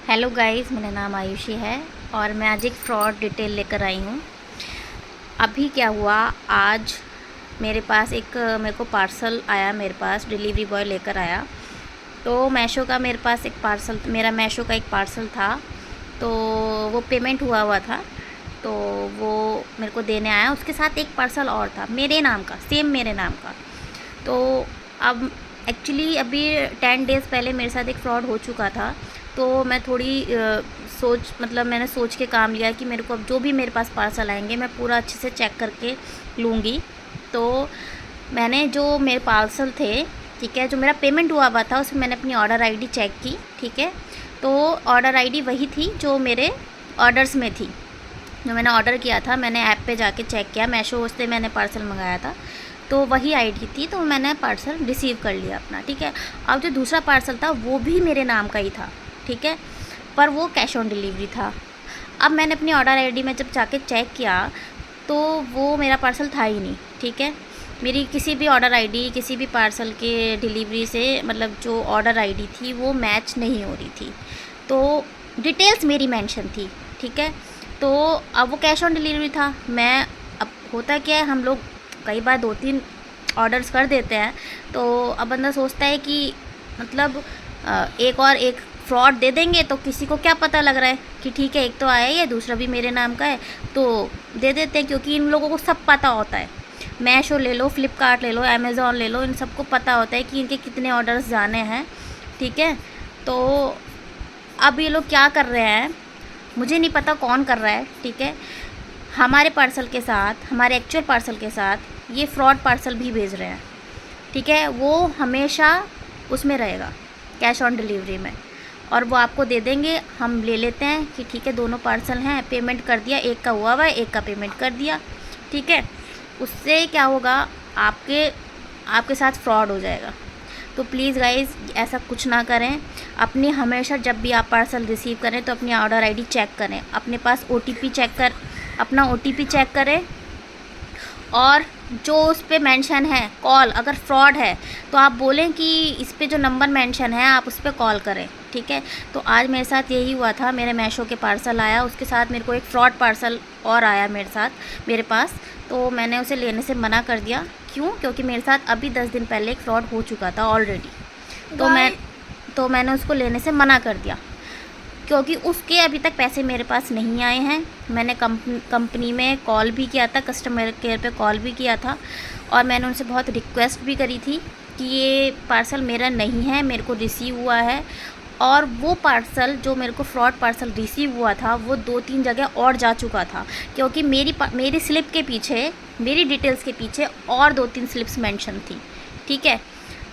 Hello guys, मेरा नाम आयुषी है और मैं आज एक फ़्रॉड डिटेल लेकर आई हूँ। अभी क्या हुआ, आज मेरे को पार्सल आया, मेरे पास डिलीवरी बॉय लेकर आया। तो मैशो का मेरे पास एक पार्सल, मेरा मैशो का एक पार्सल था। तो वो पेमेंट हुआ था, तो वो मेरे को देने आया। उसके साथ एक पार्सल और था मेरे नाम का, सेम मेरे नाम का। तो अब एक्चुअली अभी 10 डेज़ पहले मेरे साथ एक फ़्रॉड हो चुका था। तो मैं थोड़ी मैंने सोच के काम लिया कि मेरे को अब जो भी मेरे पास पार्सल आएंगे मैं पूरा अच्छे से चेक करके लूँगी। तो मैंने जो मेरे पार्सल थे, ठीक है, जो मेरा पेमेंट हुआ था उसमें मैंने अपनी ऑर्डर आईडी चेक की, ठीक है। तो ऑर्डर आईडी वही थी जो मेरे ऑर्डर्स में थी, जो मैंने ऑर्डर किया था। मैंने ऐप पे जाके चेक किया, मैशो से मैंने पार्सल मंगाया था, तो वही आईडी थी। तो मैंने पार्सल रिसीव कर लिया अपना, ठीक है। अब जो दूसरा पार्सल था वो भी मेरे नाम का ही था, ठीक है, पर वो कैश ऑन डिलीवरी था। अब मैंने अपनी ऑर्डर आईडी में जब जाके चेक किया तो वो मेरा पार्सल था ही नहीं, ठीक है। मेरी किसी भी ऑर्डर आईडी, किसी भी पार्सल के डिलीवरी से, मतलब जो ऑर्डर आईडी थी वो मैच नहीं हो रही थी। तो डिटेल्स मेरी मेंशन थी, ठीक है। तो अब वो कैश ऑन डिलीवरी था। मैं, अब होता क्या है, हम लोग कई बार 2-3 ऑर्डर्स कर देते हैं, तो अब बंदा सोचता है कि मतलब एक और एक फ्रॉड दे देंगे तो किसी को क्या पता लग रहा है कि ठीक है, एक तो आया ही है, दूसरा भी मेरे नाम का है, तो दे देते हैं। क्योंकि इन लोगों को सब पता होता है। मैशो ले लो, फ्लिपकार्ट ले लो, अमेज़ॉन ले लो, इन सबको पता होता है कि इनके कितने ऑर्डर्स जाने हैं, ठीक है। तो अब ये लोग क्या कर रहे हैं, मुझे नहीं पता कौन कर रहा है, ठीक है। हमारे पार्सल के साथ, हमारे एक्चुअल पार्सल के साथ ये फ्रॉड पार्सल भी भेज रहे हैं, ठीक है। वो हमेशा उसमें रहेगा, कैश ऑन डिलीवरी में, और वो आपको दे देंगे। हम ले लेते हैं कि ठीक है, दोनों पार्सल हैं, पेमेंट कर दिया, एक का हुआ है, एक का पेमेंट कर दिया, ठीक है। उससे क्या होगा, आपके साथ फ्रॉड हो जाएगा। तो प्लीज़ गाइज़, ऐसा कुछ ना करें। अपनी हमेशा जब भी आप पार्सल रिसीव करें तो अपनी ऑर्डर आईडी चेक करें, अपने पास अपना ओटीपी चेक करें। और जो उस पे मेंशन है कॉल, अगर फ्रॉड है तो आप बोलें कि इस पे जो नंबर मेंशन है आप उस पर कॉल करें, ठीक है। तो आज मेरे साथ यही हुआ था। मेरे मैशो के पार्सल आया, उसके साथ मेरे को एक फ़्रॉड पार्सल और आया मेरे पास। तो मैंने उसे लेने से मना कर दिया। क्यों? क्योंकि मेरे साथ अभी 10 दिन पहले एक फ़्रॉड हो चुका था ऑलरेडी। तो मैंने उसको लेने से मना कर दिया, क्योंकि उसके अभी तक पैसे मेरे पास नहीं आए हैं। मैंने कंपनी में कॉल भी किया था, कस्टमर केयर पे कॉल भी किया था, और मैंने उनसे बहुत रिक्वेस्ट भी करी थी कि ये पार्सल मेरा नहीं है, मेरे को रिसीव हुआ है। और वो पार्सल जो मेरे को फ्रॉड पार्सल रिसीव हुआ था वो 2-3 जगह और जा चुका था, क्योंकि मेरी स्लिप के पीछे, मेरी डिटेल्स के पीछे और 2-3 स्लिप्स मेंशन थी, ठीक है।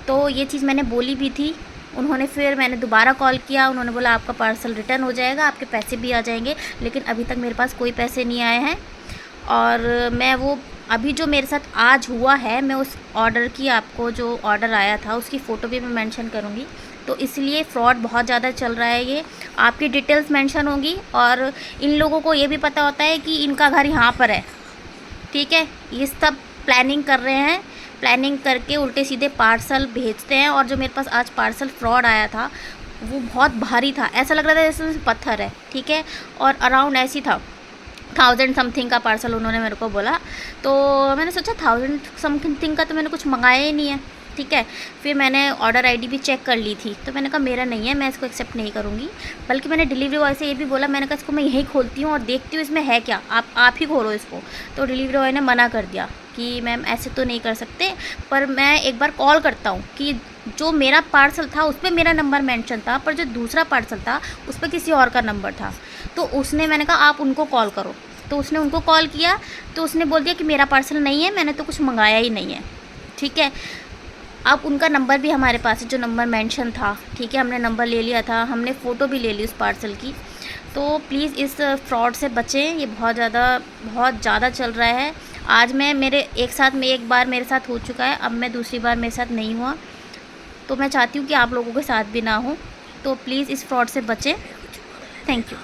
तो ये चीज़ मैंने बोली भी थी। फिर मैंने दोबारा कॉल किया, उन्होंने बोला आपका पार्सल रिटर्न हो जाएगा, आपके पैसे भी आ जाएंगे। लेकिन अभी तक मेरे पास कोई पैसे नहीं आए हैं। और मैं वो अभी जो मेरे साथ आज हुआ है, मैं उस ऑर्डर की, आपको जो ऑर्डर आया था उसकी फ़ोटो भी मैं मेंशन करूँगी। तो इसलिए फ़्रॉड बहुत ज़्यादा चल रहा है। ये आपकी डिटेल्स मेंशन होगी, और इन लोगों को ये भी पता होता है कि इनका घर यहाँ पर है, ठीक है। ये सब प्लानिंग कर रहे हैं, प्लानिंग करके उल्टे सीधे पार्सल भेजते हैं। और जो मेरे पास आज पार्सल फ्रॉड आया था वो बहुत भारी था, ऐसा लग रहा था जैसे पत्थर है, ठीक है। और अराउंड ऐसी था 1000 समथिंग का पार्सल उन्होंने मेरे को बोला। तो मैंने सोचा 1000 समथिंग का तो मैंने कुछ मंगाया ही नहीं है, ठीक है। फिर मैंने ऑर्डर आईडी भी चेक कर ली थी, तो मैंने कहा मेरा नहीं है, मैं इसको एक्सेप्ट नहीं करूँगी। बल्कि मैंने डिलीवरी बॉय से ये भी बोला, मैंने कहा इसको मैं यहीं खोलती हूँ और देखती हूँ इसमें है क्या, आप ही खोलो इसको। तो डिलीवरी बॉय ने मना कर दिया कि मैम ऐसे तो नहीं कर सकते, पर मैं एक बार कॉल करता हूँ। कि जो मेरा पार्सल था उस पर मेरा नंबर मेंशन था, पर जो दूसरा पार्सल था उस पर किसी और का नंबर था। तो मैंने कहा आप उनको कॉल करो। तो उसने उनको कॉल किया, तो उसने बोल दिया कि मेरा पार्सल नहीं है, मैंने तो कुछ मंगाया ही नहीं है, ठीक है। अब उनका नंबर भी हमारे पास है, जो नंबर मेंशन था, ठीक है। हमने नंबर ले लिया था, हमने फ़ोटो भी ले ली उस पार्सल की। तो प्लीज़ इस फ्रॉड से बचें, ये बहुत ज़्यादा चल रहा है। आज एक बार मेरे साथ हो चुका है, अब मैं दूसरी बार मेरे साथ नहीं हुआ। तो मैं चाहती हूँ कि आप लोगों के साथ भी ना हो। तो प्लीज़ इस फ्रॉड से बचें। Thank you.